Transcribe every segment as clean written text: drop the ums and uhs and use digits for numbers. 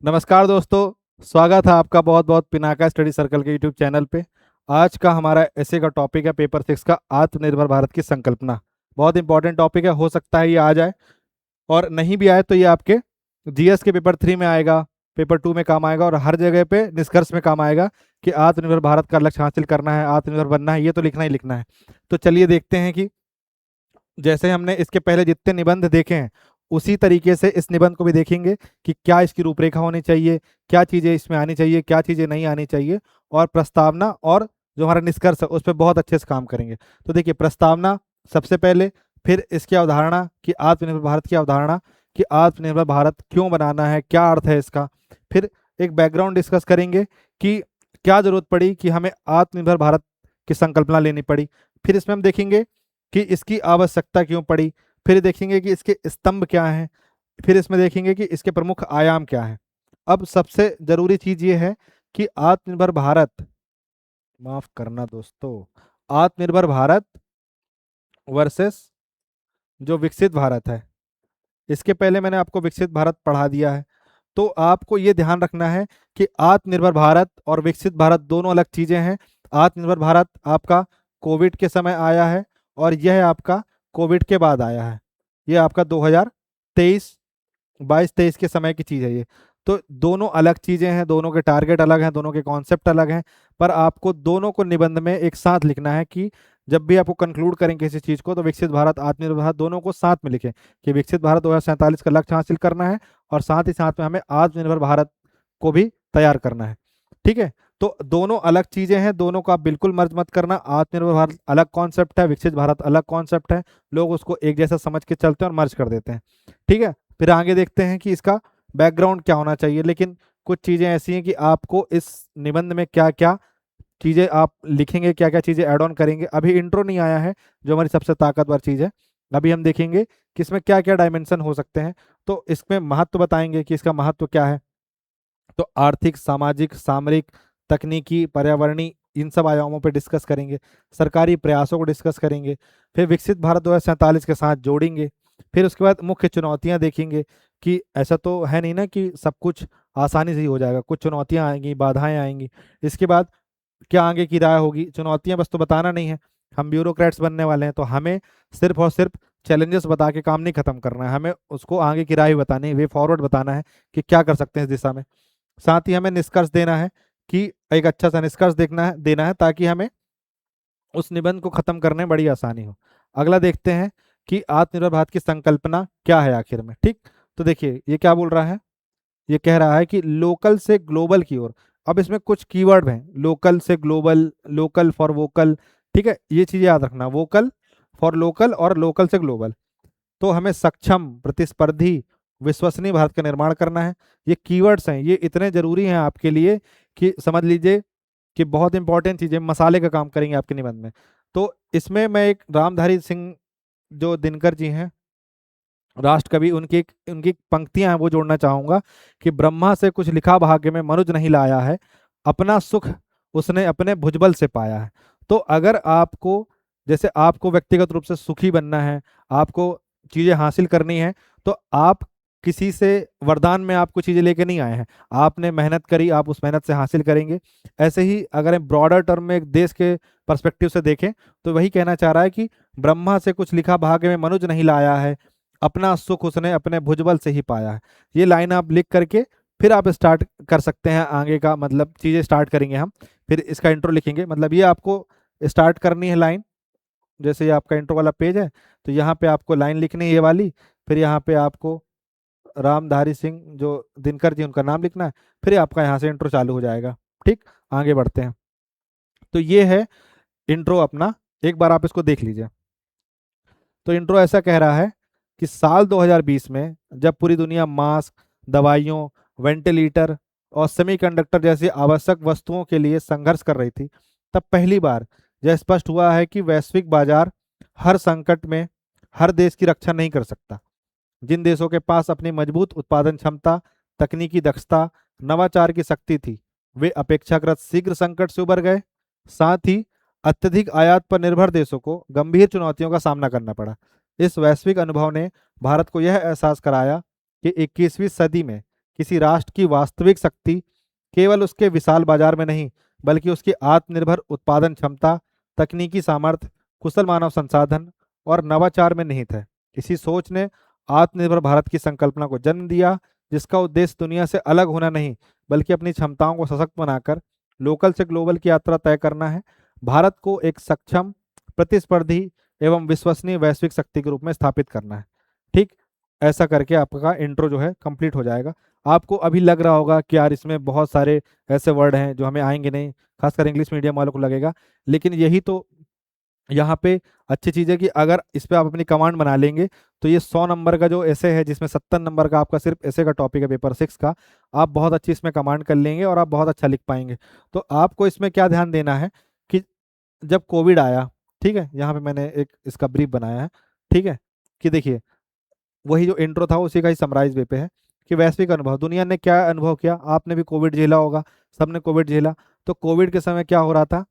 नमस्कार दोस्तों। स्वागत है आपका बहुत बहुत पिनाका स्टडी सर्कल के यूट्यूब चैनल पे। आज का हमारा ऐसे का टॉपिक है पेपर 6 का आत्मनिर्भर भारत की संकल्पना। बहुत इंपॉर्टेंट टॉपिक है, हो सकता है ये आ जाए और नहीं भी आए तो ये आपके जीएस के पेपर 3 में आएगा, पेपर 2 में काम आएगा और हर जगह पे निष्कर्ष में काम आएगा कि आत्मनिर्भर भारत का लक्ष्य हासिल करना है, आत्मनिर्भर बनना है, ये तो लिखना ही लिखना है। तो चलिए देखते हैं कि जैसे हमने इसके पहले जितने निबंध देखे हैं उसी तरीके से इस निबंध को भी देखेंगे कि क्या इसकी रूपरेखा होनी चाहिए, क्या चीज़ें इसमें आनी चाहिए, क्या चीज़ें नहीं आनी चाहिए, और प्रस्तावना और जो हमारा निष्कर्ष है उस पर बहुत अच्छे से काम करेंगे। तो देखिए, प्रस्तावना सबसे पहले, फिर इसकी अवधारणा कि आत्मनिर्भर भारत की अवधारणा कि आत्मनिर्भर भारत क्यों बनाना है, क्या अर्थ है इसका, फिर एक बैकग्राउंड डिस्कस करेंगे कि क्या जरूरत पड़ी कि हमें आत्मनिर्भर भारत की संकल्पना लेनी पड़ी, फिर इसमें हम देखेंगे कि इसकी आवश्यकता क्यों पड़ी, फिर देखेंगे कि इसके स्तंभ क्या हैं, फिर इसमें देखेंगे कि इसके प्रमुख आयाम क्या हैं। अब सबसे जरूरी चीज ये है कि आत्मनिर्भर भारत, माफ करना दोस्तों, आत्मनिर्भर भारत वर्सेस जो विकसित भारत है। इसके पहले मैंने आपको विकसित भारत पढ़ा दिया है, तो आपको ये ध्यान रखना है कि आत्मनिर्भर भारत और विकसित भारत दोनों अलग चीजें हैं। आत्मनिर्भर भारत आपका कोविड के समय आया है और यह आपका कोविड के बाद आया है। ये आपका 2023 22-23 के समय की चीज़ है ये। तो दोनों अलग चीज़ें हैं, दोनों के टारगेट अलग हैं, दोनों के कॉन्सेप्ट अलग हैं, पर आपको दोनों को निबंध में एक साथ लिखना है कि जब भी आपको कंक्लूड करें किसी चीज़ को तो विकसित भारत, आत्मनिर्भर भारत दोनों को साथ में लिखें कि विकसित भारत 2047 का लक्ष्य हासिल करना है और साथ ही साथ में हमें आत्मनिर्भर भारत को भी तैयार करना है। ठीक है, तो दोनों अलग चीज़ें हैं, दोनों को आप बिल्कुल मर्ज मत करना। आत्मनिर्भर भारत अलग कॉन्सेप्ट है, विकसित भारत अलग कॉन्सेप्ट है, लोग उसको एक जैसा समझ के चलते हैं और मर्ज कर देते हैं। ठीक है, फिर आगे देखते हैं कि इसका बैकग्राउंड क्या होना चाहिए, लेकिन कुछ चीज़ें ऐसी हैं कि आपको इस निबंध में क्या क्या चीज़ें आप लिखेंगे, क्या क्या चीज़ें ऐड ऑन करेंगे। अभी इंट्रो नहीं आया है जो हमारी सबसे ताकतवर चीज़ है। अभी हम देखेंगे कि इसमें क्या क्या डायमेंशन हो सकते हैं, तो इसमें महत्व बताएंगे कि इसका महत्व क्या है। तो आर्थिक, सामाजिक, सामरिक, तकनीकी, पर्यावरणीय, इन सब आयामों पर डिस्कस करेंगे। सरकारी प्रयासों को डिस्कस करेंगे, फिर विकसित भारत 2047 के साथ जोड़ेंगे। फिर उसके बाद मुख्य चुनौतियां देखेंगे कि ऐसा तो है नहीं ना कि सब कुछ आसानी से ही हो जाएगा, कुछ चुनौतियां आएंगी, बाधाएं आएंगी। इसके बाद क्या आगे की राय होगी। चुनौतियां बस तो बताना नहीं है, हम ब्यूरोक्रेट्स बनने वाले हैं, तो हमें सिर्फ और सिर्फ चैलेंजेस बता के काम नहीं खत्म करना है, हमें उसको आगे की राय भी बतानी है, वे फॉरवर्ड बताना है कि क्या कर सकते हैं इस दिशा में। साथ ही हमें निष्कर्ष देना है कि एक अच्छा सा निष्कर्ष देना है ताकि हमें उस निबंध को खत्म करने में बड़ी आसानी हो। अगला देखते हैं कि आत्मनिर्भर भारत की संकल्पना क्या है आखिर में। ठीक, तो देखिए ये क्या बोल रहा है, ये कह रहा है कि लोकल से ग्लोबल की ओर। अब इसमें कुछ कीवर्ड हैं, लोकल से ग्लोबल, लोकल फॉर वोकल। ठीक है, ये चीज़ याद रखना, वोकल फॉर लोकल और लोकल से ग्लोबल। तो हमें सक्षम, प्रतिस्पर्धी, विश्वसनीय भारत का निर्माण करना है। ये कीवर्ड्स हैं, ये इतने जरूरी हैं आपके लिए कि समझ लीजिए कि बहुत इंपॉर्टेंट चीज़ें मसाले का काम करेंगे आपके निबंध में। तो इसमें मैं एक रामधारी सिंह जो दिनकर जी हैं, राष्ट्र कवि, उनकी पंक्तियां हैं वो जोड़ना चाहूंगा कि ब्रह्मा से कुछ लिखा भाग्य में मनुज नहीं लाया है, अपना सुख उसने अपने भुजबल से पाया है। तो अगर आपको, जैसे आपको व्यक्तिगत रूप से सुखी बनना है, आपको चीजें हासिल करनी है, तो आप किसी से वरदान में आपको चीजें लेके नहीं आए हैं, आपने मेहनत करी, आप उस मेहनत से हासिल करेंगे। ऐसे ही अगर हम ब्रॉडर टर्म में एक देश के पर्सपेक्टिव से देखें तो वही कहना चाह रहा है कि ब्रह्मा से कुछ लिखा भाग्य में मनुज नहीं लाया है, अपना सुख उसने अपने भुजबल से ही पाया है। ये लाइन आप लिख करके फिर आप स्टार्ट कर सकते हैं आगे का, मतलब चीज़ें स्टार्ट करेंगे हम, फिर इसका इंट्रो लिखेंगे। मतलब ये आपको स्टार्ट करनी है लाइन, जैसे ये आपका इंट्रो वाला पेज है तो यहाँ पे आपको लाइन लिखनी है ये वाली, फिर यहाँ पे आपको रामधारी सिंह जो दिनकर जी उनका नाम लिखना है, फिर आपका यहाँ से इंट्रो चालू हो जाएगा। ठीक, आगे बढ़ते हैं। तो ये है इंट्रो अपना, एक बार आप इसको देख लीजिए। तो इंट्रो ऐसा कह रहा है कि साल 2020 में जब पूरी दुनिया मास्क, दवाइयों, वेंटिलेटर और सेमीकंडक्टर जैसी आवश्यक वस्तुओं के लिए संघर्ष कर रही थी, तब पहली बार यह स्पष्ट हुआ है कि वैश्विक बाजार हर संकट में हर देश की रक्षा नहीं कर सकता। जिन देशों के पास अपनी मजबूत उत्पादन क्षमता, तकनीकी दक्षता, नवाचार की शक्ति थी, वे अपेक्षाकृत शीघ्र संकट से उबर गए। साथ ही अत्यधिक आयात पर निर्भर देशों को गंभीर चुनौतियों का सामना करना पड़ा। इस वैश्विक अनुभव ने भारत को यह एहसास कराया कि 21वीं सदी में किसी राष्ट्र की वास्तविक शक्ति केवल उसके विशाल बाजार में नहीं, बल्कि उसकी आत्मनिर्भर उत्पादन क्षमता, तकनीकी सामर्थ्य, कुशल मानव संसाधन और नवाचार में निहित है। इसी सोच ने आत्मनिर्भर भारत की संकल्पना को जन्म दिया, जिसका उद्देश्य दुनिया से अलग होना नहीं, बल्कि अपनी क्षमताओं को सशक्त बनाकर लोकल से ग्लोबल की यात्रा तय करना है। भारत को एक सक्षम, प्रतिस्पर्धी एवं विश्वसनीय वैश्विक शक्ति के रूप में स्थापित करना है। ठीक, ऐसा करके आपका इंट्रो जो है कंप्लीट हो जाएगा। आपको अभी लग रहा होगा कि यार इसमें बहुत सारे ऐसे वर्ड हैं जो हमें आएंगे नहीं, खासकर इंग्लिश मीडियम वालों को लगेगा, लेकिन यही तो यहाँ पे अच्छी चीज़ है कि अगर इस पे आप अपनी कमांड बना लेंगे तो ये 100 नंबर का जो ऐसे है, जिसमें 70 नंबर का आपका सिर्फ ऐसे का टॉपिक है पेपर 6 का, आप बहुत अच्छी इसमें कमांड कर लेंगे और आप बहुत अच्छा लिख पाएंगे। तो आपको इसमें क्या ध्यान देना है कि जब कोविड आया, ठीक है, यहाँ पे मैंने एक इसका ब्रीफ बनाया है, ठीक है, कि देखिए वही जो इंट्रो था उसी का ही समराइज वे पे है कि वैश्विक अनुभव, दुनिया ने क्या अनुभव किया, आपने भी कोविड झेला होगा, सबने कोविड झेला। तो कोविड के समय क्या हो रहा था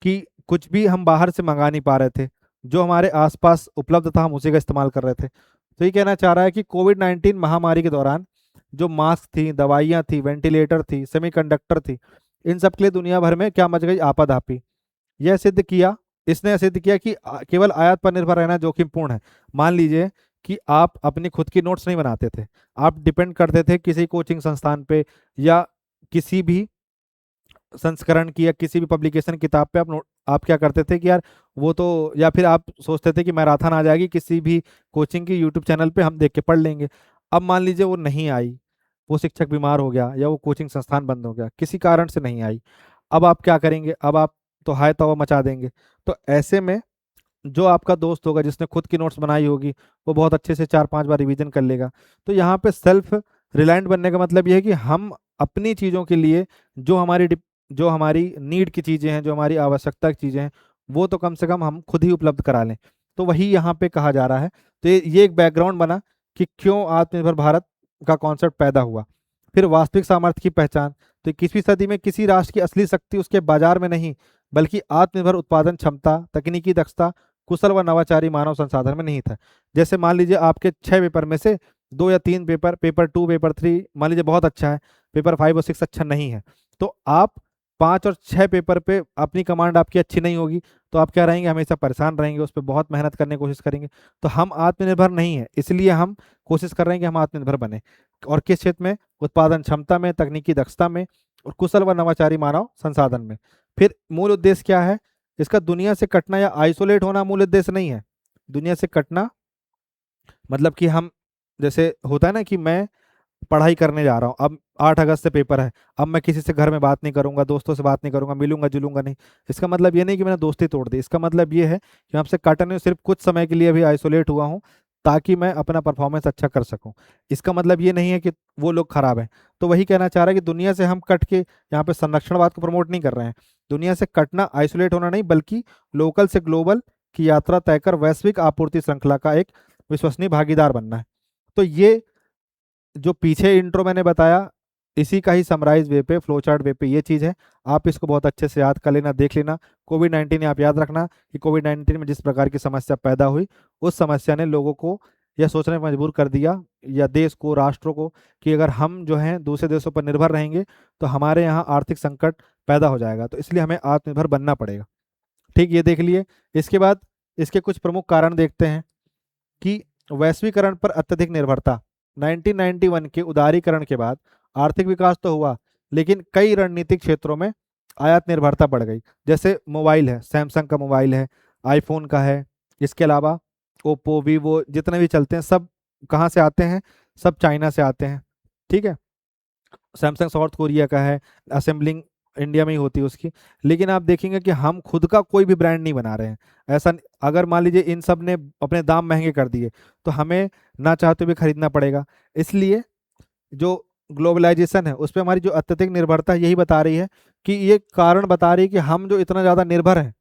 कि कुछ भी हम बाहर से मंगा नहीं पा रहे थे, जो हमारे आसपास उपलब्ध था हम उसी का इस्तेमाल कर रहे थे। तो ये कहना चाह रहा है कि कोविड 19 महामारी के दौरान जो मास्क थी, दवाइयाँ थी, वेंटिलेटर थी, सेमीकंडक्टर थी, इन सब के लिए दुनिया भर में क्या मच गई, आपाधापी। यह सिद्ध किया, इसने सिद्ध किया कि केवल आयात पर निर्भर रहना जोखिमपूर्ण है। मान लीजिए कि आप अपनी खुद की नोट्स नहीं बनाते थे, आप डिपेंड करते थे किसी कोचिंग संस्थान पे या किसी भी संस्करण की या किसी भी पब्लिकेशन किताब पे आप क्या करते थे कि यार वो तो, या फिर आप सोचते थे कि मैराथन आ जाएगी किसी भी कोचिंग की यूट्यूब चैनल पे, हम देख के पढ़ लेंगे। अब मान लीजिए वो नहीं आई, वो शिक्षक बीमार हो गया या वो कोचिंग संस्थान बंद हो गया, किसी कारण से नहीं आई, अब आप क्या करेंगे, अब आप तो हाय तौबा मचा देंगे। तो ऐसे में जो आपका दोस्त होगा जिसने खुद की नोट्स बनाई होगी, वो बहुत अच्छे से 4-5 बार रिवीजन कर लेगा। तो यहाँ पे सेल्फ रिलायंट बनने का मतलब ये है कि हम अपनी चीज़ों के लिए जो हमारी नीड की चीज़ें हैं, जो हमारी आवश्यकता की चीज़ें हैं, वो तो कम से कम हम खुद ही उपलब्ध करा लें। तो वही यहाँ पे कहा जा रहा है। तो ये एक बैकग्राउंड बना कि क्यों आत्मनिर्भर भारत का कॉन्सेप्ट पैदा हुआ। फिर वास्तविक सामर्थ्य की पहचान, तो 21वीं सदी में किसी राष्ट्र की असली शक्ति उसके बाजार में नहीं, बल्कि आत्मनिर्भर उत्पादन क्षमता, तकनीकी दक्षता, कुशल व नवाचारी मानव संसाधन में निहित है। जैसे मान लीजिए आपके 6 पेपर में से 2 या 3 पेपर, पेपर 2 पेपर 3 मान लीजिए बहुत अच्छा है, पेपर 5 और 6 अच्छा नहीं है, तो आप 5 और 6 पेपर पे अपनी कमांड आपकी अच्छी नहीं होगी, तो आप क्या रहेंगे, हमेशा परेशान रहेंगे, उस पर बहुत मेहनत करने की कोशिश करेंगे। तो हम आत्मनिर्भर नहीं है, इसलिए हम कोशिश कर रहे हैं कि हम आत्मनिर्भर बने। और किस क्षेत्र में, उत्पादन क्षमता में, तकनीकी दक्षता में और कुशल व नवाचारी मानव संसाधन में। फिर मूल उद्देश्य क्या है इसका, दुनिया से कटना या आइसोलेट होना मूल उद्देश्य नहीं है। दुनिया से कटना मतलब कि हम, जैसे होता है ना कि मैं पढ़ाई करने जा रहा हूँ, अब 8 अगस्त से पेपर है, अब मैं किसी से घर में बात नहीं करूंगा, दोस्तों से बात नहीं करूंगा, मिलूंगा जुलूंगा नहीं, इसका मतलब ये नहीं कि मैंने दोस्ती तोड़ दी, इसका मतलब ये है कि मैं आपसे कट नहीं हूँ, सिर्फ कुछ समय के लिए अभी आइसोलेट हुआ हूँ ताकि मैं अपना परफॉर्मेंस अच्छा कर सकूं। इसका मतलब ये नहीं है कि वो लोग खराब हैं। तो वही कहना चाह रहा है कि दुनिया से हम कट के यहाँ पे संरक्षणवाद को प्रमोट नहीं कर रहे हैं। दुनिया से कटना, आइसोलेट होना नहीं, बल्कि लोकल से ग्लोबल की यात्रा तय कर वैश्विक आपूर्ति श्रृंखला का एक विश्वसनीय भागीदार बनना है। तो ये जो पीछे इंट्रो मैंने बताया, इसी का ही समराइज वे पे, फ्लो चार्ट वे पे ये चीज़ है। आप इसको बहुत अच्छे से याद कर लेना, देख लेना। कोविड 19 आप याद रखना कि कोविड 19 में जिस प्रकार की समस्या पैदा हुई, उस समस्या ने लोगों को यह सोचने पर मजबूर कर दिया, या देश को, राष्ट्रों को, कि अगर हम जो हैं दूसरे देशों पर निर्भर रहेंगे तो हमारे यहाँ आर्थिक संकट पैदा हो जाएगा। तो इसलिए हमें आत्मनिर्भर बनना पड़ेगा। ठीक, ये देख लिए। इसके बाद इसके कुछ प्रमुख कारण देखते हैं कि वैश्वीकरण पर अत्यधिक निर्भरता। 1991 के उदारीकरण के बाद आर्थिक विकास तो हुआ, लेकिन कई रणनीतिक क्षेत्रों में आयात निर्भरता बढ़ गई। जैसे मोबाइल है, सैमसंग का मोबाइल है, आईफोन का है, इसके अलावा ओप्पो, वीवो, जितने भी चलते हैं सब कहाँ से आते हैं, सब चाइना से आते हैं। ठीक है, सैमसंग साउथ कोरिया का है, असेंबलिंग इंडिया में ही होती है उसकी। लेकिन आप देखेंगे कि हम खुद का कोई भी ब्रांड नहीं बना रहे हैं। अगर मान लीजिए इन सब ने अपने दाम महंगे कर दिए तो हमें ना चाहते हुए खरीदना पड़ेगा। इसलिए जो ग्लोबलाइजेशन है उस पर हमारी जो अत्यधिक निर्भरता है, यही बता रही है कि ये कारण बता रही है कि हम जो इतना ज़्यादा निर्भर हैं,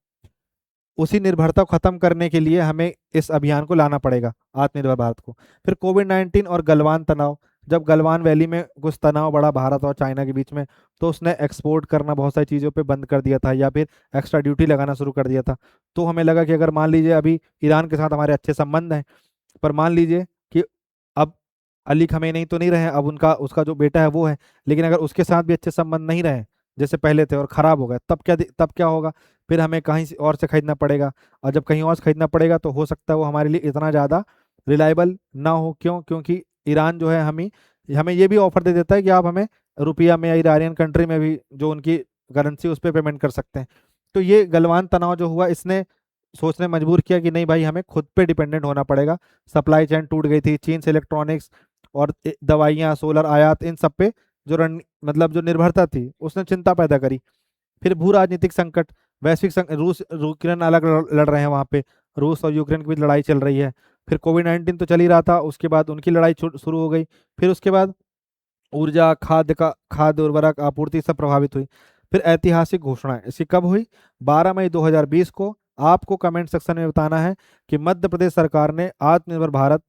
उसी निर्भरता को खत्म करने के लिए हमें इस अभियान को लाना पड़ेगा, आत्मनिर्भर भारत को। फिर कोविड 19 और गलवान तनाव, जब गलवान वैली में कुछ तनाव बढ़ा भारत और चाइना के बीच में, तो उसने एक्सपोर्ट करना बहुत सारी चीज़ों पे बंद कर दिया था या फिर एक्स्ट्रा ड्यूटी लगाना शुरू कर दिया था। तो हमें लगा कि अगर मान लीजिए अभी ईरान के साथ हमारे अच्छे संबंध हैं, पर मान लीजिए कि अब अली खमेनी तो नहीं रहे, अब उनका उसका जो बेटा है वो है, लेकिन अगर उसके साथ भी अच्छे संबंध नहीं रहे जैसे पहले थे और खराब हो गए, तब क्या होगा? फिर हमें कहीं से और से खरीदना पड़ेगा, और जब कहीं और से खरीदना पड़ेगा तो हो सकता है वो हमारे लिए इतना ज़्यादा रिलायबल ना हो। क्यों? क्योंकि ईरान जो है हमें हमें ये भी ऑफर दे देता है कि आप हमें रुपया में या ईरानियन कंट्री में भी जो उनकी करेंसी उस पर पेमेंट कर सकते हैं। तो ये गलवान तनाव जो हुआ इसने सोचने मजबूर किया कि नहीं भाई, हमें खुद पे डिपेंडेंट होना पड़ेगा। सप्लाई चेन टूट गई थी, चीन से इलेक्ट्रॉनिक्स और दवाइयाँ, सोलर आयात, इन सब पे जो मतलब जो निर्भरता थी उसने चिंता पैदा करी। फिर भू राजनीतिक संकट, रूस यूक्रेन अलग लड़ रहे हैं वहाँ पे, रूस और यूक्रेन की भी लड़ाई चल रही है। फिर कोविड-19 तो चल ही रहा था, उसके बाद उनकी लड़ाई शुरू हो गई। फिर उसके बाद ऊर्जा, खाद्य उर्वरक आपूर्ति सब प्रभावित हुई। फिर ऐतिहासिक घोषणाएं इसकी कब हुई? 12 मई 2020 को। आपको कमेंट सेक्शन में बताना है कि मध्य प्रदेश सरकार ने आत्मनिर्भर भारत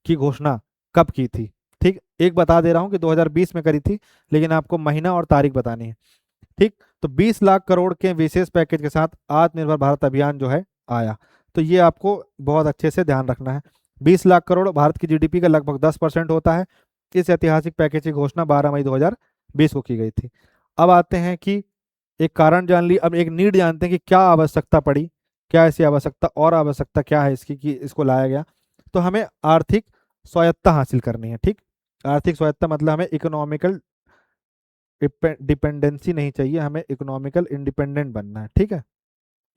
की घोषणा कब की थी। ठीक, एक बता दे रहा हूँ कि 2020 में करी थी, लेकिन आपको महीना और तारीख बतानी है। ठीक, तो 20 लाख करोड़ के विशेष पैकेज के साथ आत्मनिर्भर भारत अभियान जो है आया। तो ये आपको बहुत अच्छे से ध्यान रखना है। 20 लाख करोड़ भारत की जीडीपी का लगभग 10% होता है। इस ऐतिहासिक पैकेज की घोषणा 12 मई 2020 को की गई थी। अब आते हैं कि एक कारण जान ली, अब एक नीड जानते हैं कि क्या आवश्यकता पड़ी, क्या ऐसी आवश्यकता और आवश्यकता क्या है इसकी कि इसको लाया गया। तो हमें आर्थिक स्वायत्ता हासिल करनी है। ठीक, आर्थिक स्वायत्ता मतलब हमें इकोनॉमिकल डिपेंडेंसी नहीं चाहिए, हमें इकोनॉमिकल इंडिपेंडेंट बनना है। ठीक है,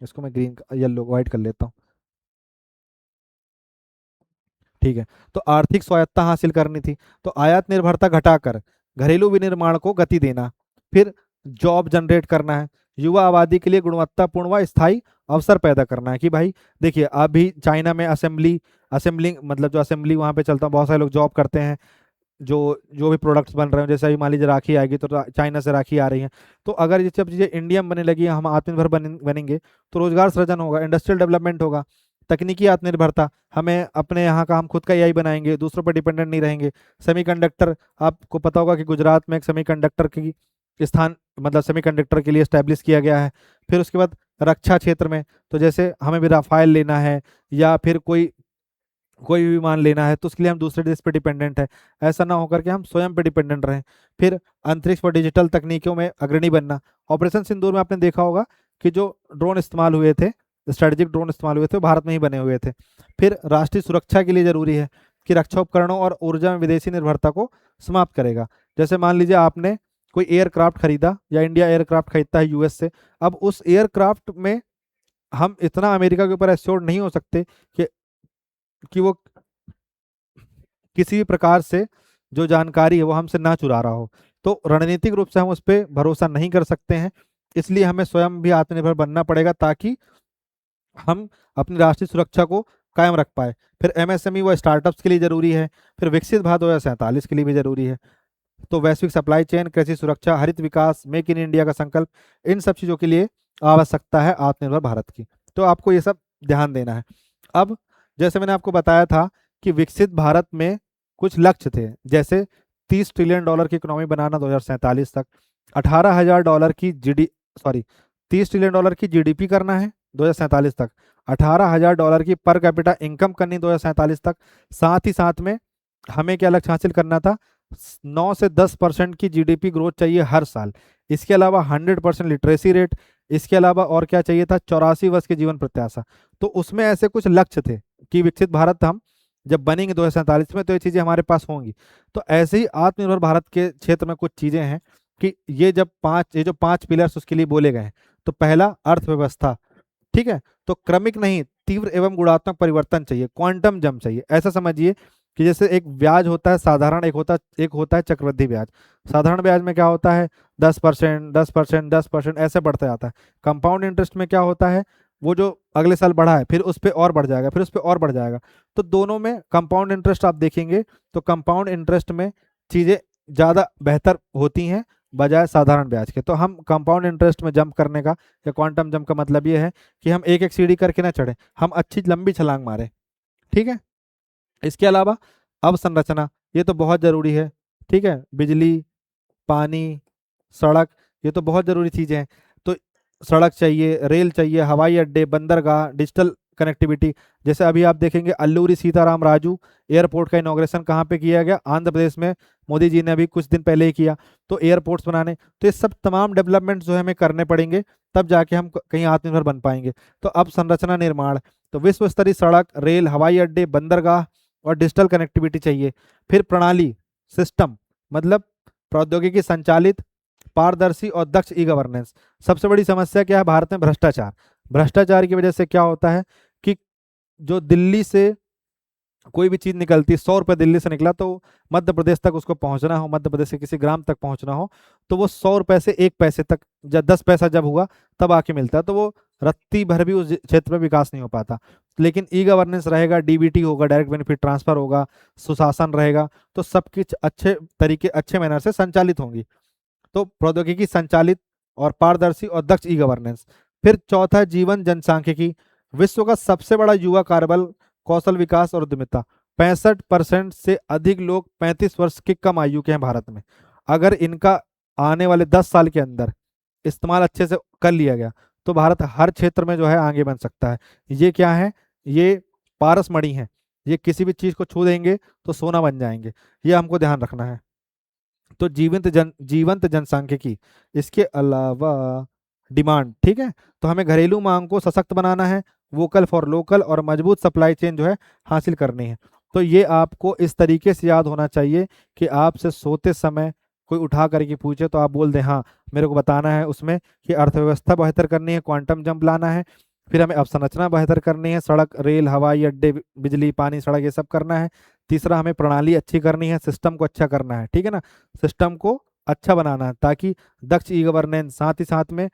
इसको मैं ग्रीन येलो वाइट कर लेता हूँ। ठीक है, तो आर्थिक स्वायत्ता हासिल करनी थी, तो आयात निर्भरता घटाकर घरेलू विनिर्माण को गति देना। फिर जॉब जनरेट करना है, युवा आबादी के लिए गुणवत्तापूर्ण व स्थायी अवसर पैदा करना है। कि भाई देखिए, अभी चाइना में असेंबलिंग मतलब जो असेंबली वहाँ पे चलता है, बहुत सारे लोग जॉब करते हैं। जो जो भी प्रोडक्ट्स बन रहे हैं, जैसे अभी मान लीजिए राखी आएगी तो चाइना से राखी आ रही है। तो अगर ये सब चीज़ें इंडिया में बनने लगी, हम आत्मनिर्भर बनेंगे, तो रोजगार सृजन होगा, इंडस्ट्रियल डेवलपमेंट होगा, तकनीकी आत्मनिर्भरता, हमें अपने यहाँ का हम खुद का एआई बनाएंगे, दूसरों पर डिपेंडेंट नहीं रहेंगे। सेमीकंडक्टर, आपको पता होगा कि गुजरात में एक सेमीकंडक्टर की स्थान मतलब सेमीकंडक्टर के लिए स्टैब्लिश किया गया है। फिर उसके बाद रक्षा क्षेत्र में, तो जैसे हमें भी राफाइल लेना है या फिर कोई कोई भी विमान लेना है, तो उसके लिए हम दूसरे देश पे डिपेंडेंट है। ऐसा ना होकर के हम स्वयं पे डिपेंडेंट रहें। फिर अंतरिक्ष व डिजिटल तकनीकों में अग्रणी बनना। ऑपरेशन सिंदूर में आपने देखा होगा कि जो ड्रोन इस्तेमाल हुए थे, स्ट्रेटेजिक ड्रोन इस्तेमाल हुए थे, वो भारत में ही बने हुए थे। फिर राष्ट्रीय सुरक्षा के लिए जरूरी है कि रक्षा उपकरणों और ऊर्जा में विदेशी निर्भरता को समाप्त करेगा। जैसे मान लीजिए आपने कोई एयरक्राफ्ट खरीदा, या इंडिया एयरक्राफ्ट खरीदता है यूएस से, अब उस एयरक्राफ्ट में हम इतना अमेरिका के ऊपर एश्योर्ड नहीं हो सकते कि वो किसी भी प्रकार से जो जानकारी है वो हमसे ना चुरा रहा हो। तो रणनीतिक रूप से हम उस पर भरोसा नहीं कर सकते हैं, इसलिए हमें स्वयं भी आत्मनिर्भर बनना पड़ेगा ताकि हम अपनी राष्ट्रीय सुरक्षा को कायम रख पाए। फिर एमएसएमई व स्टार्टअप्स के लिए जरूरी है। फिर विकसित भारत 2047 के लिए भी जरूरी है। तो वैश्विक सप्लाई चेन, कृषि सुरक्षा, हरित विकास, मेक इन इंडिया का संकल्प, इन सब चीज़ों के लिए आवश्यकता है आत्मनिर्भर भारत की। तो आपको ये सब ध्यान देना है। अब जैसे मैंने आपको बताया था कि विकसित भारत में कुछ लक्ष्य थे, जैसे 30 ट्रिलियन डॉलर की इकोनॉमी बनाना 2047 तक, 18,000 डॉलर की जीडी सॉरी 30 ट्रिलियन डॉलर की जीडीपी करना है 2047 तक, 18,000 डॉलर की पर कैपिटा इनकम करनी 2047 तक। साथ ही साथ में हमें क्या लक्ष्य हासिल करना था? 9 से 10% की जीडीपी ग्रोथ चाहिए हर साल। इसके अलावा 100% लिटरेसी रेट। इसके अलावा और क्या चाहिए था? 84 वर्ष की जीवन प्रत्याशा। तो उसमें ऐसे कुछ लक्ष्य थे कि विकसित भारत हम जब बनेंगे 2047 में तो ये चीज़ें हमारे पास होंगी। तो ऐसे ही आत्मनिर्भर भारत के क्षेत्र में कुछ चीज़ें हैं कि ये जो 5 पिलर्स उसके लिए बोले गए हैं। तो पहला, अर्थव्यवस्था। ठीक है, तो क्रमिक नहीं, तीव्र एवं गुणात्मक परिवर्तन चाहिए, क्वांटम जंप चाहिए। ऐसा समझिए कि जैसे एक ब्याज होता है साधारण, एक होता है चक्रवृद्धि ब्याज। साधारण ब्याज में क्या होता है? 10%, 10%, 10% ऐसे बढ़ता जाता है। कंपाउंड इंटरेस्ट में क्या होता है? वो जो अगले साल बढ़ा है फिर उस पर और बढ़ जाएगा, फिर उस पर और बढ़ जाएगा। तो दोनों में कंपाउंड इंटरेस्ट आप देखेंगे तो कंपाउंड इंटरेस्ट में चीज़ें ज़्यादा बेहतर होती हैं बजाय साधारण ब्याज के। तो हम कंपाउंड इंटरेस्ट में जंप करने का या क्वांटम जंप का मतलब ये है कि हम एक एक सीढ़ी करके ना चढ़े, हम अच्छी लंबी छलांग मारें। ठीक है, इसके अलावा अवसंरचना, ये तो बहुत ज़रूरी है। ठीक है, बिजली, पानी, सड़क, ये तो बहुत ज़रूरी चीज़ें हैं। तो सड़क चाहिए, रेल चाहिए, हवाई अड्डे, बंदरगाह, डिजिटल कनेक्टिविटी, जैसे अभी आप देखेंगे अल्लूरी सीताराम राजू एयरपोर्ट का इनॉग्रेशन कहाँ पे किया गया, आंध्र प्रदेश में मोदी जी ने अभी कुछ दिन पहले ही किया। तो एयरपोर्ट्स बनाने, तो ये सब तमाम डेवलपमेंट जो है हमें करने पड़ेंगे, तब जाके हम कहीं आत्मनिर्भर बन पाएंगे। तो अब संरचना निर्माण, तो विश्व स्तरीय सड़क, रेल, हवाई अड्डे, बंदरगाह और डिजिटल कनेक्टिविटी चाहिए। फिर प्रणाली, सिस्टम, मतलब प्रौद्योगिकी संचालित, पारदर्शी और दक्ष ई गवर्नेंस। सबसे बड़ी समस्या क्या है भारत में? भ्रष्टाचार। भ्रष्टाचार की वजह से क्या होता है कि जो दिल्ली से कोई भी चीज निकलती, 100 रुपये दिल्ली से निकला तो मध्य प्रदेश तक उसको पहुंचना हो, मध्य प्रदेश के किसी ग्राम तक पहुंचना हो, तो वो 100 रुपये से 1 पैसे तक, जब 10 पैसा जब हुआ तब आके मिलता है, तो वो रत्ती भर भी उस क्षेत्र में विकास नहीं हो पाता। लेकिन ई गवर्नेंस रहेगा, डीबीटी होगा, डायरेक्ट बेनिफिट ट्रांसफर होगा, सुशासन रहेगा, तो सब कुछ अच्छे तरीके, अच्छे मैनर से संचालित होंगी। तो प्रौद्योगिकी संचालित और पारदर्शी और दक्ष ई गवर्नेंस। फिर चौथा है जीवन जनसांख्यिकी, विश्व का सबसे बड़ा युवा कार्यबल, कौशल विकास और उद्यमिता। 65% से अधिक लोग 35 वर्ष की कम आयु के हैं भारत में। अगर इनका आने वाले 10 साल के अंदर इस्तेमाल अच्छे से कर लिया गया तो भारत हर क्षेत्र में जो है आगे बन सकता है। ये क्या है? ये पारस मणि है, ये किसी भी चीज को छू देंगे तो सोना बन जाएंगे, ये हमको ध्यान रखना है। तो जीवंत जनसांख्यिकी, इसके अलावा डिमांड, ठीक है, तो हमें घरेलू मांग को सशक्त बनाना है, वोकल फॉर लोकल और मजबूत सप्लाई चेन जो है हासिल करनी है। तो ये आपको इस तरीके से याद होना चाहिए कि आपसे सोते समय कोई उठा करके पूछे तो आप बोल दें हाँ, मेरे को बताना है उसमें कि अर्थव्यवस्था बेहतर करनी है, क्वांटम जंप लाना है, फिर हमें अवसंरचना बेहतर करनी है, सड़क, रेल, हवाई अड्डे, बिजली, पानी, सड़क, ये सब करना है। तीसरा, हमें प्रणाली अच्छी करनी है, सिस्टम को अच्छा करना है, ठीक है ना, सिस्टम को अच्छा बनाना है ताकि दक्ष ई गवर्नेंस, साथ ही साथ में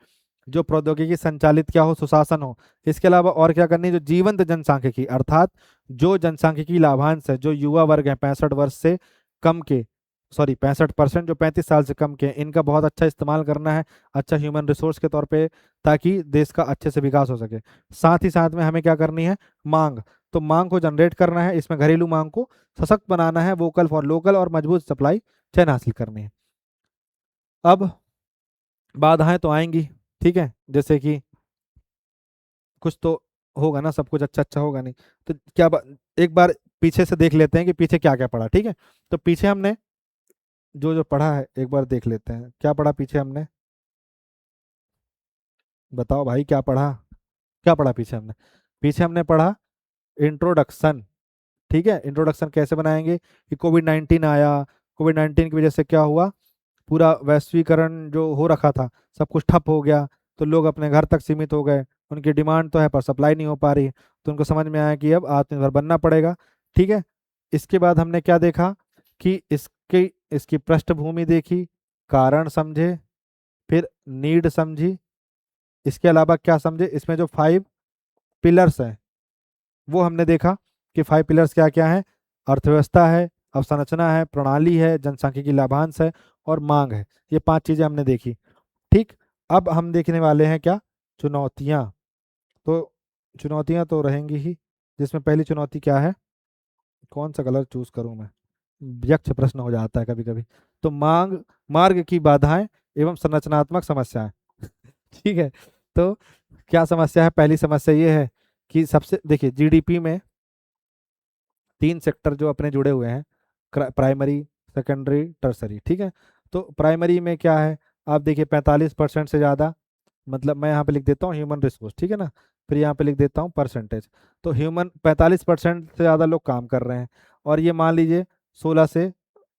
जो प्रौद्योगिकी संचालित क्या हो, सुशासन हो। इसके अलावा और क्या करनी है? जो जीवंत जनसांख्यिकी, अर्थात जो जनसांख्यिकी लाभांश है, जो युवा वर्ग है 65 वर्ष से कम के, सॉरी 65%, जो 35 साल से कम के हैं, इनका बहुत अच्छा इस्तेमाल करना है, अच्छा ह्यूमन रिसोर्स के तौर पे, ताकि देश का अच्छे से विकास हो सके। साथ ही साथ में हमें क्या करनी है? मांग, तो मांग को जनरेट करना है, इसमें घरेलू मांग को सशक्त बनाना है, वोकल फॉर लोकल और मजबूत सप्लाई चेन हासिल करनी है। अब बाधाएं तो आएंगी, ठीक है, जैसे कि कुछ तो होगा ना, सब कुछ अच्छा अच्छा होगा नहीं, तो एक बार पीछे से देख लेते हैं कि पीछे क्या क्या पढ़ा, ठीक है। तो पीछे हमने जो जो पढ़ा है एक बार देख लेते हैं, क्या पढ़ा पीछे हमने, बताओ भाई क्या पढ़ा, क्या पढ़ा पीछे हमने? पीछे हमने पढ़ा इंट्रोडक्शन, ठीक है। इंट्रोडक्शन कैसे बनाएंगे कि कोविड 19 आया, कोविड 19 की वजह से क्या हुआ, पूरा वैश्वीकरण जो हो रखा था सब कुछ ठप हो गया, तो लोग अपने घर तक सीमित हो गए, उनकी डिमांड तो है पर सप्लाई नहीं हो पा रही, तो उनको समझ में आया कि अब आत्मनिर्भर बनना पड़ेगा, ठीक है। इसके बाद हमने क्या देखा कि इसकी पृष्ठभूमि देखी, कारण समझे, फिर नीड समझी, इसके अलावा क्या समझे, इसमें जो 5 पिलर्स हैं वो हमने देखा कि 5 पिलर्स क्या क्या है, अर्थव्यवस्था है, अवसंरचना है, प्रणाली है, जनसांख्यिकी लाभांश है और मांग है। ये 5 चीजें हमने देखी, ठीक। अब हम देखने वाले हैं क्या? चुनौतियां। तो चुनौतियां तो रहेंगी ही, जिसमें पहली चुनौती क्या है, कौन सा कलर चूज करूं मैं, यक्ष प्रश्न हो जाता है कभी कभी। तो मार्ग की बाधाएं एवं संरचनात्मक समस्याएं ठीक है। तो क्या समस्या है? पहली समस्या ये है कि सबसे, देखिए जीडीपी में 3 सेक्टर जो अपने जुड़े हुए हैं, प्राइमरी, सेकेंडरी, टर्सरी, ठीक है। तो प्राइमरी में क्या है, आप देखिए 45% से ज़्यादा, मतलब मैं यहाँ पे लिख देता हूँ ह्यूमन रिसोर्स, ठीक है ना, फिर यहाँ पे लिख देता हूँ परसेंटेज। तो ह्यूमन 45% से ज़्यादा लोग काम कर रहे हैं, और ये मान लीजिए 16 से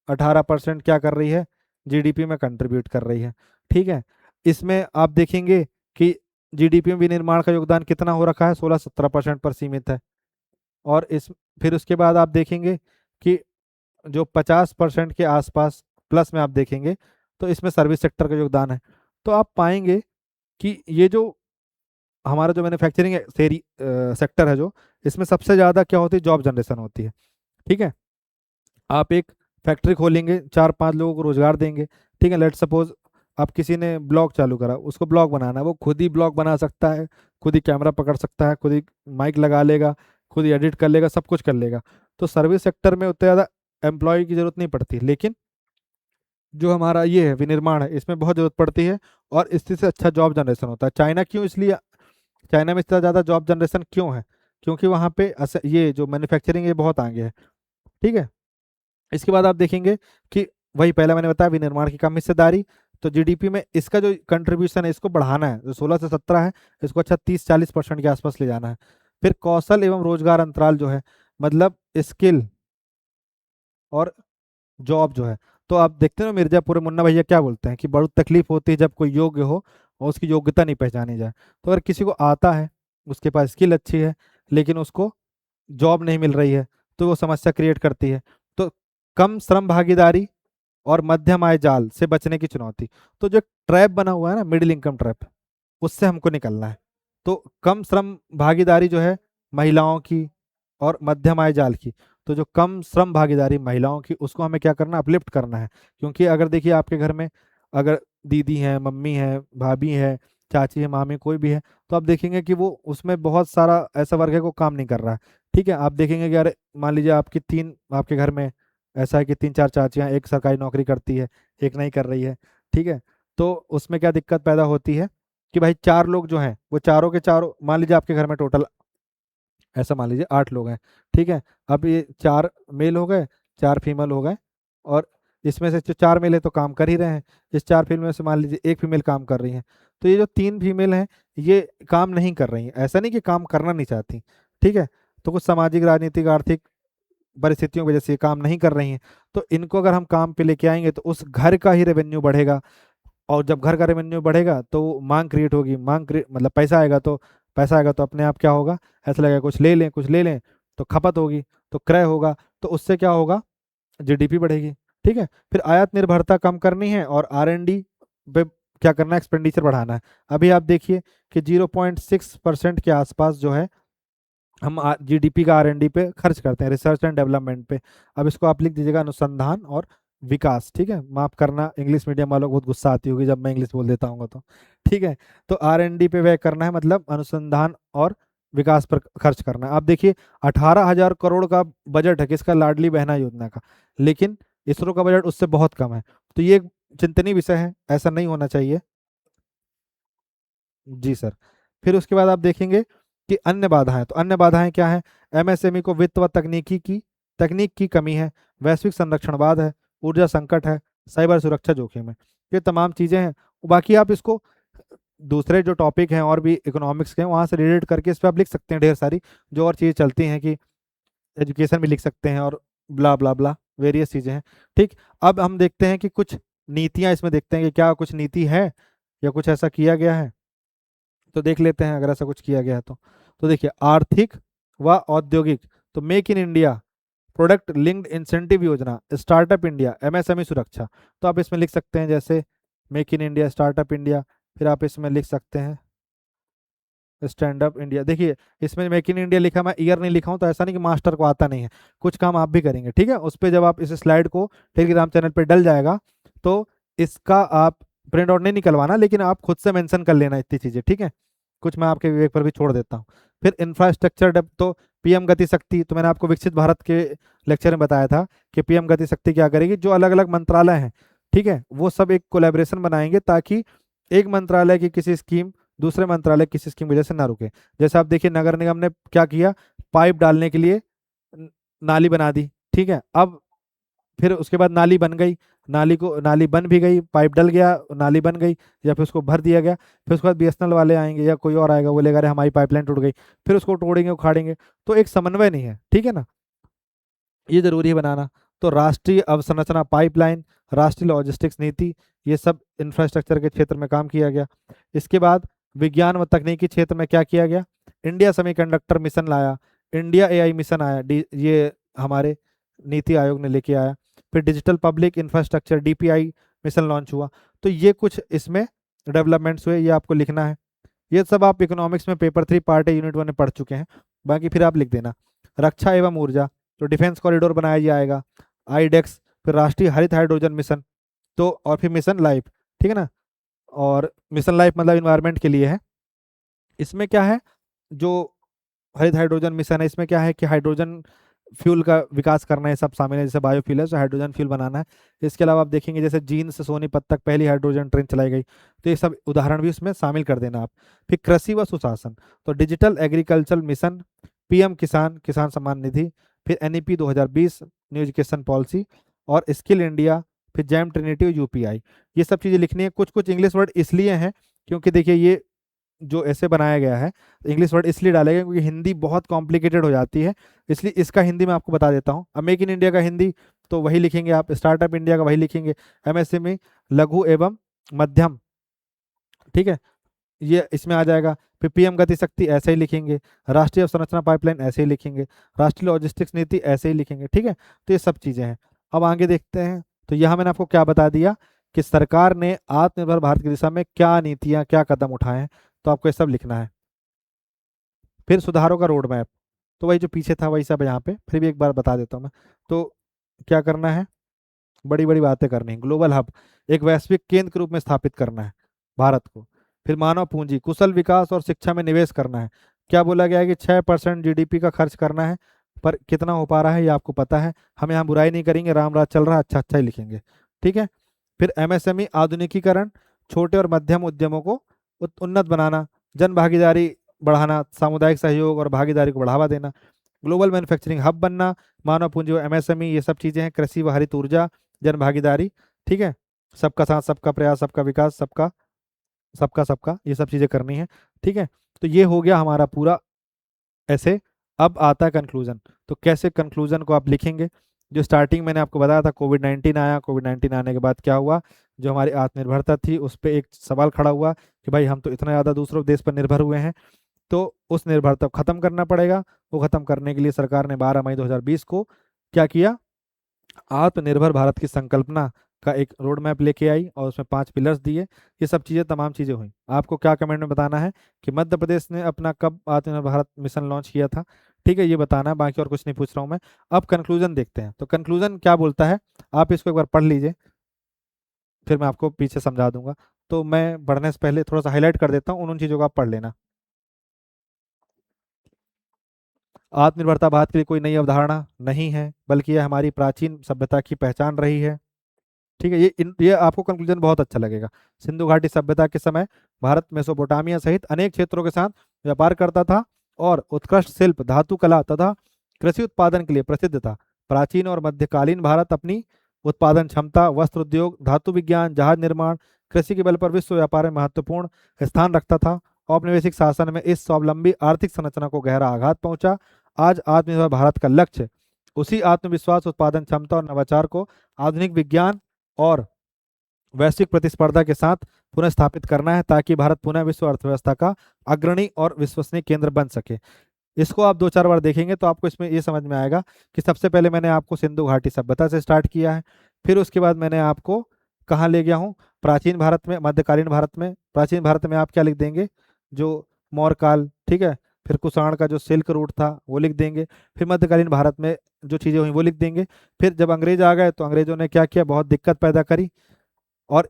18% क्या कर रही है, जीडीपी में कंट्रीब्यूट कर रही है, ठीक है। इसमें आप देखेंगे कि जीडीपी में विनिर्माण का योगदान कितना हो रखा है, 16-17% पर सीमित है। और इस फिर उसके बाद आप देखेंगे कि जो 50% के आसपास प्लस में आप देखेंगे तो इसमें सर्विस सेक्टर का योगदान है। तो आप पाएंगे कि ये जो हमारा जो मैन्युफैक्चरिंग सेक्टर है, जो इसमें सबसे ज़्यादा क्या होती है, जॉब जनरेशन होती है, ठीक है। आप एक फैक्ट्री खोलेंगे, 4-5 लोगों को रोजगार देंगे, ठीक है। लेट सपोज आप किसी ने ब्लॉग चालू करा, उसको ब्लॉग बनाना है, वो खुद ही ब्लॉग बना सकता है, खुद ही कैमरा पकड़ सकता है, खुद ही माइक लगा लेगा, खुद ही एडिट कर लेगा, सब कुछ कर लेगा। तो सर्विस सेक्टर में उतने ज़्यादा एम्प्लॉय की जरूरत नहीं पड़ती, लेकिन जो हमारा ये है विनिर्माण है, इसमें बहुत जरूरत पड़ती है, और इससे अच्छा जॉब जनरेशन होता है। चाइना क्यों, इसलिए चाइना में इतना ज़्यादा जॉब जनरेशन क्यों है, क्योंकि वहाँ पे ये जो मैन्युफैक्चरिंग ये बहुत आगे है। ठीक है। इसके बाद आप देखेंगे कि वही पहला मैंने बताया विनिर्माण की कम हिस्सेदारी, तो जीडीपी में इसका जो कंट्रीब्यूशन है इसको बढ़ाना है, जो 16 से 17 है इसको अच्छा 30-40% के आसपास ले जाना है। फिर कौशल एवं रोजगार अंतराल जो है, मतलब स्किल और जॉब जो है, तो आप देखते हो मिर्जापुर में मुन्ना भैया क्या बोलते हैं कि बड़ी तकलीफ होती है जब कोई योग्य हो और उसकी योग्यता नहीं पहचानी जाए। तो अगर किसी को आता है, उसके पास स्किल अच्छी है, लेकिन उसको जॉब नहीं मिल रही है, तो वो समस्या क्रिएट करती है। तो कम श्रम भागीदारी और मध्यम आय जाल से बचने की चुनौती, तो जो ट्रैप बना हुआ है ना, मिडिल इनकम ट्रैप, उससे हमको निकलना है। तो कम श्रम भागीदारी जो है महिलाओं की और मध्यम आय जाल की, तो जो कम श्रम भागीदारी महिलाओं की उसको हमें क्या करना, अपलिफ्ट करना है। क्योंकि अगर देखिए आपके घर में अगर दीदी है, मम्मी है, भाभी है, चाची है, मामी, कोई भी है, तो आप देखेंगे कि वो उसमें बहुत सारा ऐसा वर्ग है को काम नहीं कर रहा है। ठीक है। आप देखेंगे कि अरे मान लीजिए आपकी तीन, आपके घर में ऐसा है कि 3-4 चाचियां, एक सरकारी नौकरी करती है, एक नहीं कर रही है। ठीक है। तो उसमें क्या दिक्कत पैदा होती है कि भाई 4 लोग जो हैं वो चारों के चारों, मान लीजिए आपके घर में टोटल ऐसा मान लीजिए 8 लोग हैं। ठीक है। अब ये 4 मेल हो गए, 4 फीमेल हो गए, और इसमें से जो 4 मेल है तो काम कर ही रहे हैं, इस 4 फीमेल में से मान लीजिए एक फीमेल काम कर रही है, तो ये जो 3 फीमेल हैं ये काम नहीं कर रही हैं। ऐसा नहीं कि काम करना नहीं चाहती, ठीक है, तो कुछ सामाजिक, राजनीतिक, आर्थिक परिस्थितियों की वजह से ये काम नहीं कर रही हैं। तो इनको अगर हम काम पे लेके आएंगे तो उस घर का ही रेवेन्यू बढ़ेगा, और जब घर का रेवेन्यू बढ़ेगा तो मांग क्रिएट होगी, मतलब पैसा आएगा तो अपने आप क्या होगा, ऐसा लगेगा कुछ ले लें कुछ ले लें, तो खपत होगी, तो क्रय होगा, तो उससे क्या होगा, जीडीपी बढ़ेगी। ठीक है। फिर आयात निर्भरता कम करनी है और आरएनडी पे क्या करना है, एक्सपेंडिचर बढ़ाना है। अभी आप देखिए कि 0.6% के आसपास जो है हम जीडीपी का आरएनडी पे खर्च करते हैं, रिसर्च एंड डेवलपमेंट पे। अब इसको आप लिख दीजिएगा अनुसंधान और विकास। ठीक है। माफ करना, इंग्लिश मीडियम वालों को बहुत गुस्सा आती होगी जब मैं इंग्लिश बोल देता हूँ तो। ठीक है। तो आरएनडी पे व्यय करना है, मतलब अनुसंधान और विकास पर खर्च करना है। आप देखिए 18,000 करोड़ का बजट है किसका, लाडली बहना योजना का, लेकिन इसरो का बजट उससे बहुत कम है। तो ये एक चिंतनीय विषय है, ऐसा नहीं होना चाहिए। जी सर। फिर उसके बाद आप देखेंगे कि अन्य बाधाएं, तो अन्य बाधाएं क्या है, एमएसएमई को वित्त व तकनीक की कमी है, वैश्विक संरक्षणवाद है, ऊर्जा संकट है, साइबर सुरक्षा जोखिम है, ये तमाम चीजें हैं। बाकी आप इसको दूसरे जो टॉपिक हैं और भी इकोनॉमिक्स के हैं वहां से रिलेट करके इस पर आप लिख सकते हैं ढेर सारी जो और चीजें चलती हैं, कि एजुकेशन भी लिख सकते हैं और ब्ला ब्ला ब्ला वेरियस चीजें हैं। ठीक। अब हम देखते हैं कि कुछ नीतियां इसमें देखते हैं कि क्या कुछ नीति है या कुछ ऐसा किया गया है, तो देख लेते हैं अगर ऐसा कुछ किया गया है तो देखिए आर्थिक व औद्योगिक, तो make in India, product linked incentive योजना, स्टार्टअप इंडिया, एमएसएमई सुरक्षा। तो आप इसमें लिख सकते हैं जैसे make in India, startup India, फिर आप इसमें लिख सकते हैं स्टैंड अप इंडिया। देखिए इसमें मेक इन इंडिया लिखा, मैं ईयर नहीं लिखा हूं, तो ऐसा नहीं कि मास्टर को आता नहीं है, कुछ काम आप भी करेंगे। ठीक है। उस पर जब आप इस स्लाइड को टेलीग्राम चैनल पर डल जाएगा तो इसका आप प्रिंट आउट नहीं निकलवाना, लेकिन आप खुद से मेंशन कर लेना इतनी चीजें। ठीक है। कुछ मैं आपके विवेक पर भी छोड़ देता हूँ। फिर इंफ्रास्ट्रक्चर डेप, तो पीएम गति शक्ति, तो मैंने आपको विकसित भारत के लेक्चर में बताया था कि पीएम गति शक्ति क्या करेगी, जो अलग अलग मंत्रालय हैं, ठीक है, वो सब एक कोलैबोरेशन बनाएंगे ताकि एक मंत्रालय की किसी स्कीम दूसरे मंत्रालय की किसी स्कीम की वजह से ना रुके। जैसे आप देखिए नगर निगम ने क्या किया, पाइप डालने के लिए नाली बना दी। ठीक है। अब फिर उसके बाद नाली बन गई, नाली बन भी गई, पाइप डल गया, नाली बन गई, या फिर उसको भर दिया गया, फिर उसके बाद बीएसएनएल वाले आएंगे या कोई और आएगा, बोलेगा अरे हमारी पाइपलाइन टूट गई, फिर उसको तोड़ेंगे उखाड़ेंगे, तो एक समन्वय नहीं है। ठीक है ना, ये जरूरी है बनाना। तो राष्ट्रीय अवसंरचना पाइपलाइन, राष्ट्रीय लॉजिस्टिक्स नीति, ये सब इंफ्रास्ट्रक्चर के क्षेत्र में काम किया गया। इसके बाद विज्ञान व तकनीकी क्षेत्र में क्या किया गया, इंडिया सेमीकंडक्टर मिशन लाया, इंडिया एआई मिशन आया, ये हमारे नीति आयोग ने लेके आया। फिर digital public infrastructure DPI mission launch हुआ। तो ये कुछ इसमें डेवलपमेंट्स हुए, ये आपको लिखना है। ये सब आप इकोनॉमिक्स में पेपर 3 पार्ट ए यूनिट 1 में पढ़ चुके हैं, बाकी फिर आप लिख देना। रक्षा एवं ऊर्जा, तो डिफेंस कॉरिडोर बनाया जाएगा, आईडेक्स, फिर राष्ट्रीय हरित हाइड्रोजन मिशन, तो और फिर मिशन लाइफ। ठीक है ना, और मिशन लाइफ मतलब इन्वायरमेंट के लिए है। इसमें क्या है, जो हरित हाइड्रोजन मिशन है इसमें क्या है कि हाइड्रोजन फ्यूल का विकास करना है, सब शामिल है, जैसे बायोफ्यूल है तो हाइड्रोजन फ्यूल बनाना है। इसके अलावा आप देखेंगे जैसे जींद से सोनीपत तक पहली हाइड्रोजन ट्रेन चलाई गई, तो ये सब उदाहरण भी उसमें शामिल कर देना आप। फिर कृषि व सुशासन, तो डिजिटल एग्रीकल्चर मिशन, पीएम किसान, किसान सम्मान निधि, फिर एनईपी 2020 न्यू एजुकेशन पॉलिसी, और स्किल इंडिया, फिर जैम ट्रिनिटी, यूपीआई। ये सब चीज़ें लिखनी है। कुछ कुछ इंग्लिश वर्ड इसलिए हैं क्योंकि देखिए ये जो ऐसे बनाया गया है, इंग्लिश वर्ड इसलिए डालेगा क्योंकि हिंदी बहुत कॉम्प्लिकेटेड हो जाती है, इसलिए इसका हिंदी मैं आपको बता देता हूँ। अब मेक इन इंडिया का हिंदी तो वही लिखेंगे आप, स्टार्टअप इंडिया का वही लिखेंगे, एमएसएमई लघु एवं मध्यम, ठीक है, ये इसमें आ जाएगा। फिर पीएम गति शक्ति ऐसे ही लिखेंगे, राष्ट्रीय अवसंरचना पाइपलाइन ऐसे ही लिखेंगे, राष्ट्रीय लॉजिस्टिक्स नीति ऐसे ही लिखेंगे, ठीक है। तो ये सब चीज़ें हैं। अब आगे देखते हैं। तो यहाँ मैंने आपको क्या बता दिया कि सरकार ने आत्मनिर्भर भारत की दिशा में क्या नीतियाँ, क्या कदम उठाए हैं, तो आपको ये सब लिखना है। फिर सुधारों का रोड मैप, तो वही जो पीछे था वही सब यहाँ पे फिर भी एक बार बता देता हूँ मैं। तो क्या करना है, बड़ी बड़ी बातें करनी है। ग्लोबल हब, एक वैश्विक केंद्र के रूप में स्थापित करना है भारत को। फिर मानव पूंजी, कुशल विकास और शिक्षा में निवेश करना है। क्या बोला गया है कि 6% जीडीपी का खर्च करना है, पर कितना हो पा रहा है ये आपको पता है। हम यहाँ बुराई नहीं करेंगे, राम राज चल रहा है, अच्छा अच्छा ही लिखेंगे, ठीक है। फिर एमएसएमई आधुनिकीकरण, छोटे और मध्यम उद्यमों को उन्नत बनाना, जन भागीदारी बढ़ाना, सामुदायिक सहयोग और भागीदारी को बढ़ावा देना, ग्लोबल मैन्युफैक्चरिंग हब बनना, मानव पूंजी एमएसएमई, ये सब चीज़ें हैं। कृषि व हरित ऊर्जा, जन भागीदारी, ठीक है, सबका साथ सबका प्रयास सबका विकास, सबका सबका सबका, ये सब चीज़ें करनी है, ठीक है। तो ये हो गया हमारा पूरा ऐसे। अब आता है कंक्लूजन। तो कैसे कंक्लूजन को आप लिखेंगे, जो स्टार्टिंग मैंने आपको बताया था, कोविड 19 आया, कोविड 19 आने के बाद क्या हुआ, जो हमारी आत्मनिर्भरता थी उस पर एक सवाल खड़ा हुआ कि भाई हम तो इतना ज़्यादा दूसरों देश पर निर्भर हुए हैं, तो उस निर्भरता को खत्म करना पड़ेगा। वो खत्म करने के लिए सरकार ने 12 मई 2020 को क्या किया, आत्मनिर्भर भारत की संकल्पना का एक रोड मैप लेके आई और उसमें 5 पिलर्स दिए। ये सब चीज़ें, तमाम चीज़ें हुई। आपको क्या कमेंट में बताना है कि मध्य प्रदेश ने अपना कब आत्मनिर्भर भारत मिशन लॉन्च किया था, ठीक है, ये बताना है, बाकी और कुछ नहीं पूछ रहा हूँ मैं। अब कंक्लूजन देखते हैं। तो कंक्लूजन क्या बोलता है, आप इसको एक बार पढ़ लीजिए, फिर मैं आपको पीछे समझा दूंगा। तो मैं पढ़ने से पहले थोड़ा सा हाईलाइट कर देता हूँ, उन चीज़ों को आप पढ़ लेना। आत्मनिर्भरता भारत के लिए कोई नई अवधारणा नहीं है, बल्कि यह हमारी प्राचीन सभ्यता की पहचान रही है, ठीक है। ये आपको कंक्लूजन बहुत अच्छा लगेगा। सिंधु घाटी सभ्यता के समय भारत मेसोपोटामिया सहित अनेक क्षेत्रों के साथ व्यापार करता था और उत्कृष्ट शिल्प, धातु कला तथा कृषि उत्पादन के लिए प्रसिद्ध था। प्राचीन और मध्यकालीन भारत अपनी उत्पादन क्षमता, वस्त्र उद्योग, धातु विज्ञान, जहाज निर्माण, कृषि के बल पर विश्व व्यापार में महत्वपूर्ण स्थान रखता था। औपनिवेशिक शासन में इस स्वावलंबी आर्थिक संरचना को गहरा आघात पहुंचा। आज आत्मनिर्भर भारत का लक्ष्य उसी आत्मविश्वास, उत्पादन क्षमता और नवाचार को आधुनिक विज्ञान और वैश्विक प्रतिस्पर्धा के साथ पुनः स्थापित करना है, ताकि भारत पुनः विश्व अर्थव्यवस्था का अग्रणी और विश्वसनीय केंद्र बन सके। इसको आप 2-4 बार देखेंगे तो आपको इसमें ये समझ में आएगा कि सबसे पहले मैंने आपको सिंधु घाटी सभ्यता से स्टार्ट किया है, फिर उसके बाद मैंने आपको कहाँ ले गया हूँ, प्राचीन भारत में, मध्यकालीन भारत में। प्राचीन भारत में आप क्या लिख देंगे, जो मौर्य काल, ठीक है, फिर कुषाण का जो सिल्क रूट था वो लिख देंगे, फिर मध्यकालीन भारत में जो चीज़ें हुई वो लिख देंगे। फिर जब अंग्रेज आ गए तो अंग्रेजों ने क्या किया, बहुत दिक्कत पैदा करी, और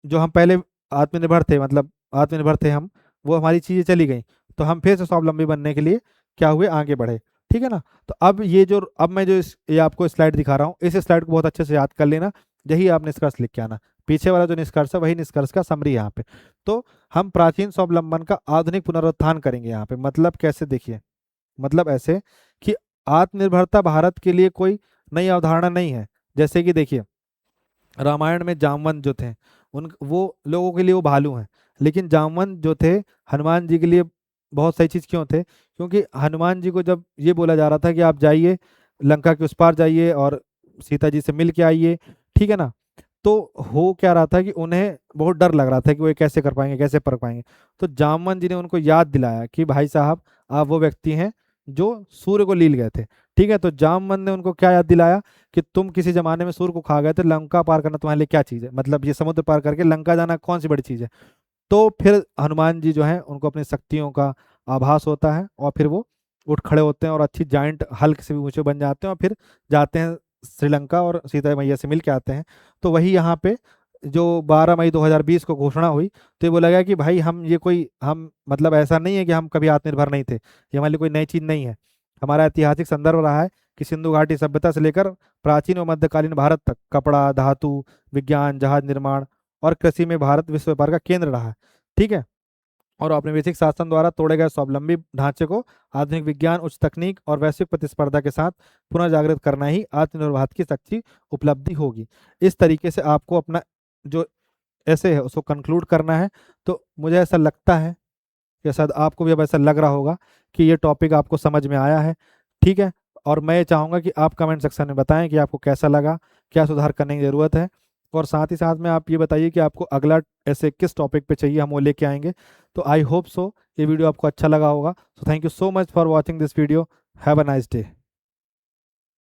जो हम पहले आत्मनिर्भर थे, मतलब आत्मनिर्भर थे हम, वो हमारी चीज़ें चली गई, तो हम फिर से स्वावलंबी बनने के लिए क्या हुए, आगे बढ़े, ठीक है ना। तो अब ये जो, अब मैं जो ये आपको स्लाइड दिखा रहा हूँ, इस स्लाइड को बहुत अच्छे से याद कर लेना, यही आप निष्कर्ष लिख के आना। पीछे वाला जो निष्कर्ष है वही निष्कर्ष का समरी यहाँ पे। तो हम प्राचीन स्वावलंबन का आधुनिक पुनरुत्थान करेंगे यहाँ पे। मतलब कैसे, देखिए, मतलब ऐसे कि आत्मनिर्भरता भारत के लिए कोई नई अवधारणा नहीं है। जैसे कि देखिए, रामायण में जामवंत जो थे, उन वो लोगों के लिए वो भालू हैं, लेकिन जामवंत जो थे हनुमान जी के लिए बहुत सही चीज़ क्यों थे, क्योंकि हनुमान जी को जब ये बोला जा रहा था कि आप जाइए लंका के उस पार जाइए और सीता जी से मिल के आइए, ठीक है ना, तो हो क्या रहा था कि उन्हें बहुत डर लग रहा था कि वो ये कैसे कर पाएंगे, कैसे कर पाएंगे। तो जामवंत जी ने उनको याद दिलाया कि भाई साहब, आप वो व्यक्ति हैं जो सूर्य को लील गए थे, ठीक है। तो जामवंत ने उनको क्या याद दिलाया कि तुम किसी जमाने में सूर्य को खा गए थे, लंका पार करना तुम्हारे लिए क्या चीज़ है, मतलब ये समुद्र पार करके लंका जाना कौन सी बड़ी चीज़ है। तो फिर हनुमान जी जो है उनको अपनी शक्तियों का आभास होता है और फिर वो उठ खड़े होते हैं और अच्छी जाइंट हल्क से भी ऊंचे बन जाते हैं और फिर जाते हैं श्रीलंका और सीता मैया से मिल के आते हैं। तो वही यहाँ पे जो 12 मई 2020 को घोषणा हुई, तो ये बोला गया कि भाई हम ये कोई, हम मतलब ऐसा नहीं है कि हम कभी आत्मनिर्भर नहीं थे, ये हमारे लिए कोई नई चीज़ नहीं है। हमारा ऐतिहासिक संदर्भ रहा है कि सिंधु घाटी सभ्यता से लेकर प्राचीन और मध्यकालीन भारत तक कपड़ा, धातु, विज्ञान, जहाज निर्माण और कृषि में भारत विश्व व्यापार का केंद्र रहा है, ठीक है। और औपनिवेशिक शासन द्वारा तोड़े गए स्वावलंबी ढांचे को आधुनिक विज्ञान, उच्च तकनीक और वैश्विक प्रतिस्पर्धा के साथ पुनः जागृत करना ही आत्मनिर्भर भारत की सच्ची उपलब्धि होगी। इस तरीके से आपको अपना जो ऐसे है उसको कंक्लूड करना है। तो मुझे ऐसा लगता है कि शायद आपको भी अब ऐसा लग रहा होगा कि ये टॉपिक आपको समझ में आया है। ठीक है, और मैं ये चाहूँगा कि आप कमेंट सेक्शन में बताएं कि आपको कैसा लगा, क्या सुधार करने की ज़रूरत है, और साथ ही साथ में आप ये बताइए कि आपको अगला ऐसे किस टॉपिक पे चाहिए, हम वो लेके आएंगे। तो आई होप सो ये वीडियो आपको अच्छा लगा होगा। So thank you so much for watching this video. Have a nice day.